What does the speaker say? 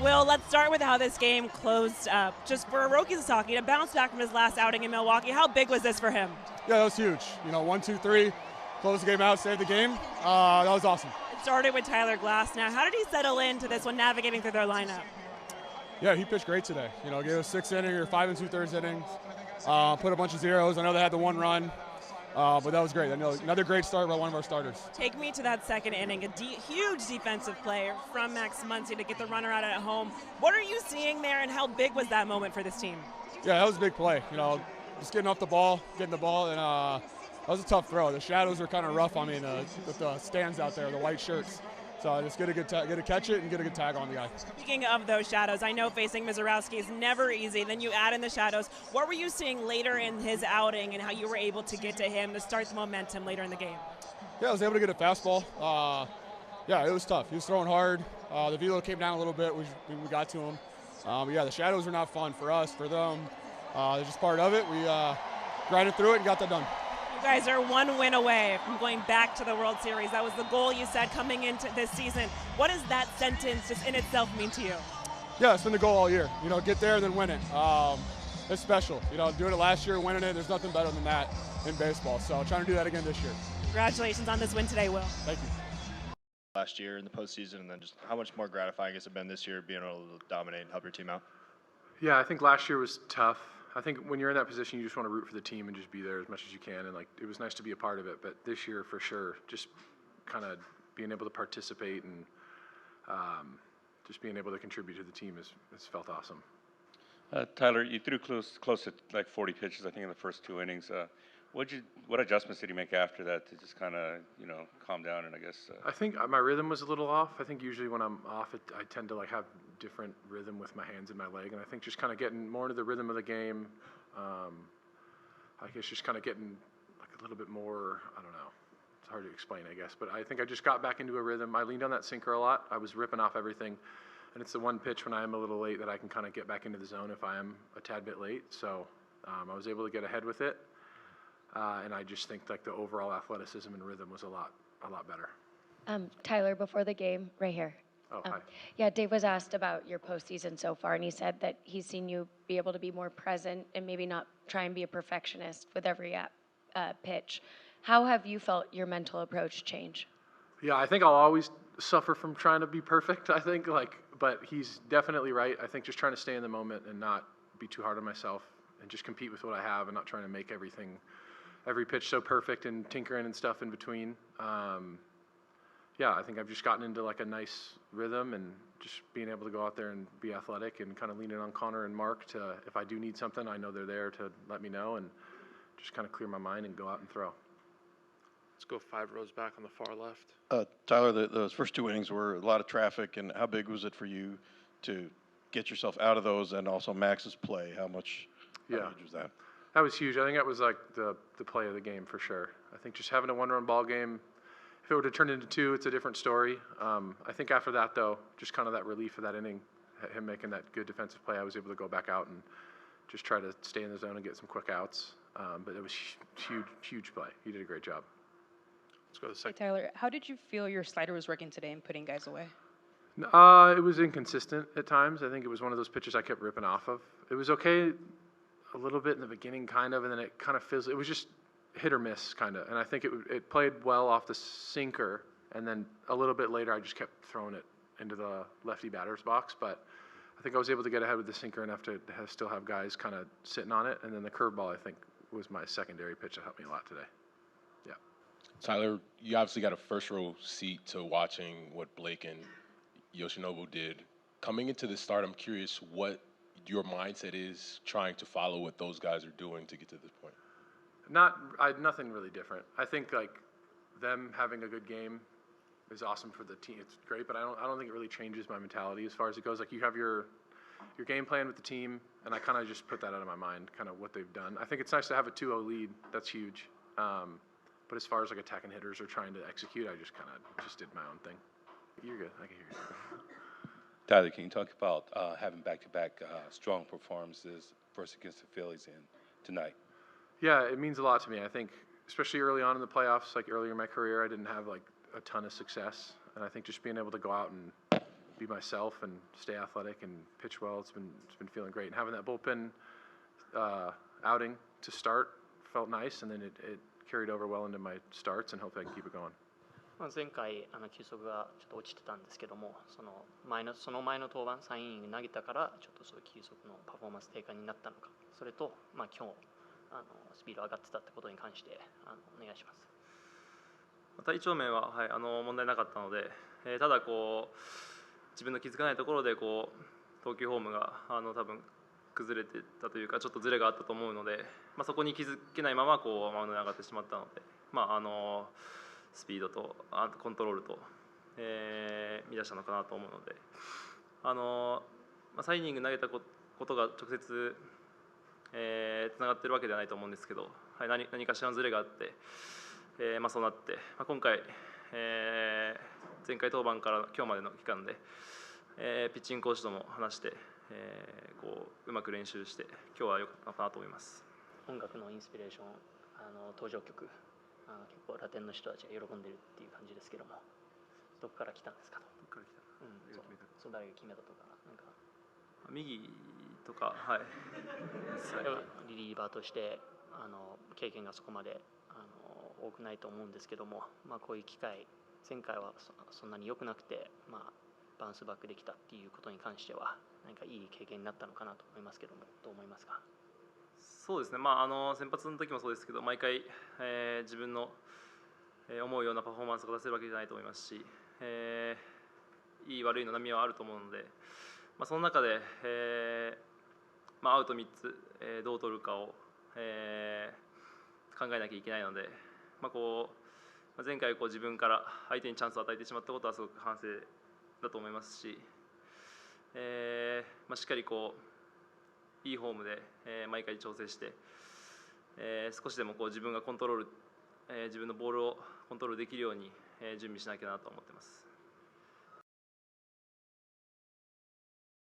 Will, let's start with how this game closed up. Just for Hiroki Sasaki to bounce back from his last outing in Milwaukee, how big was this for him? Yeah, that was huge. 1-2-3, close the game out, save the game. That was awesome. It started with Tyler Glass. Now, how did he settle into this one, navigating through their lineup? Yeah, he pitched great today. Gave us 6 inning or 5 2/3 innings. Put a bunch of zeros. I know they had the 1 run. But that was great. Another great start by one of our starters. Take me to that second inning. A huge defensive play from Max Muncy to get the runner out at home. What are you seeing there, and how big was that moment for this team? Yeah, that was a big play. Just getting off the ball, getting the ball, and that was a tough throw. The shadows were kind of rough on me with the stands out there, the white shirts. So I just get to catch it and get a good tag on the guy. Speaking of those shadows, I know facing Mizorowski is never easy. Then you add in the shadows. What were you seeing later in his outing and how you were able to get to him to start the momentum later in the game? Yeah, I was able to get a fastball. Yeah, it was tough. He was throwing hard. The velo came down a little bit. We got to him. But yeah, the shadows were not fun for us. For them, they're just part of it. We grinded through it and got that done. You guys are 1 win away from going back to the World Series. That was the goal you said coming into this season. What does that sentence just in itself mean to you? Yeah, it's been the goal all year. Get there and then win it. It's special. Doing it last year, winning it, there's nothing better than that in baseball. So trying to do that again this year. Congratulations on this win today, Will. Thank you. Last year in the postseason, and then just how much more gratifying has it been this year being able to dominate and help your team out? Yeah, I think last year was tough. I think when you're in that position, you just want to root for the team and just be there as much as you can. And it was nice to be a part of it. But this year, for sure, just kind of being able to participate and just being able to contribute to the team has felt awesome. Tyler, you threw close to like 40 pitches, I think, in the first 2 innings. What adjustments did you make after that to just kind of calm down and I guess? I think my rhythm was a little off. I think usually when I'm off, I tend to have different rhythm with my hands and my leg, and I think just kind of getting more into the rhythm of the game. I guess just kind of getting a little bit more. I don't know. It's hard to explain, I guess, but I think I just got back into a rhythm. I leaned on that sinker a lot. I was ripping off everything, and it's the one pitch when I am a little late that I can kind of get back into the zone if I am a tad bit late. So I was able to get ahead with it. And I just think the overall athleticism and rhythm was a lot better. Tyler, before the game, right here. Oh, hi. Yeah, Dave was asked about your postseason so far, and he said that he's seen you be able to be more present and maybe not try and be a perfectionist with every pitch. How have you felt your mental approach change? Yeah, I think I'll always suffer from trying to be perfect, I think, but he's definitely right. I think just trying to stay in the moment and not be too hard on myself and just compete with what I have and not trying to make every pitch so perfect and tinkering and stuff in between. Yeah, I think I've just gotten into a nice rhythm and just being able to go out there and be athletic and kind of leaning on Connor and Mark to, if I do need something, I know they're there to let me know and just kind of clear my mind and go out and throw. Let's go 5 rows back on the far left. Tyler, those first 2 innings were a lot of traffic, and how big was it for you to get yourself out of those and also Max's play? How much was that? That was huge. I think that was the play of the game for sure. I think just having a 1-run ball game, if it were to turn into 2, it's a different story. I think after that, though, just kind of that relief of that inning, him making that good defensive play, I was able to go back out and just try to stay in the zone and get some quick outs. But it was huge play. He did a great job. Let's go to the second. Tyler, how did you feel your slider was working today and putting guys away? It was inconsistent at times. I think it was one of those pitches I kept ripping off of. It was okay a little bit in the beginning, kind of, and then it kind of it was just hit or miss, kind of. And I think it played well off the sinker, and then a little bit later I just kept throwing it into the lefty batter's box. But I think I was able to get ahead with the sinker enough to still have guys kind of sitting on it. And then the curveball, I think, was my secondary pitch that helped me a lot today. Yeah. Tyler, you obviously got a first-row seat to watching what Blake and Yoshinobu did. Coming into this start, I'm curious what your mindset is trying to follow what those guys are doing to get to this point. Nothing really different. I think them having a good game is awesome for the team. It's great, but I don't think it really changes my mentality as far as it goes. You have your game plan with the team, and I kind of just put that out of my mind, kind of what they've done. I think it's nice to have a 2-0 lead. That's huge. But as far as attacking hitters or trying to execute, I just kind of just did my own thing. You're good. I can hear you. Tyler, can you talk about having back-to-back strong performances versus against the Phillies tonight? Yeah, it means a lot to me. I think, especially early on in the playoffs, earlier in my career, I didn't have a ton of success, and I think just being able to go out and be myself and stay athletic and pitch well. It's been feeling great. And having that bullpen outing to start felt nice, and then it carried over well into my starts, and hopefully I can keep it going. 前回球速がちょっと落ちてたんですけども、その前の登板3イニング投げたからちょっとそういう球速のパフォーマンス低下になったのか、それと今日スピード上がってたってことに関してお願いします。体調面は、問題なかったので、ただ自分の気づかないところで投球フォームが多分崩れてたというかちょっとズレがあったと思うので、そこに気づけないままマウンドに上がってしまったので、スピードとコントロールと、乱したのかなと思うので、3イニング投げたことが直接つながっているわけではないと思うんですけど、何かしらのズレがあって、そうなって、今回、前回登板から今日までの期間で、ピッチングコーチとも話して、うまく練習して今日は良かったかなと思います。音楽のインスピレーション、登場曲、結構ラテンの人たちが喜んでるっていう感じですけども、どこから来たんですかと。どこから来た？そう誰が決めたとか、なんか右とか、はい。リリーバーとして経験がそこまで多くないと思うんですけども、こういう機会、前回はそんなに良くなくて、バウンスバックできたっていうことに関しては何かいい経験になったのかなと思いますけども、どう思いますか？そうですね、先発の時もそうですけど、毎回、自分の思うようなパフォーマンスが出せるわけじゃないと思いますし、いい悪いの波はあると思うので、その中で、アウト3つ、どう取るかを、考えなきゃいけないので、前回自分から相手にチャンスを与えてしまったことはすごく反省だと思いますし、しっかりいいフォームで、毎回調整して、少しでも自分が自分のボールをコントロールできるように、準備しなきゃなと思っています。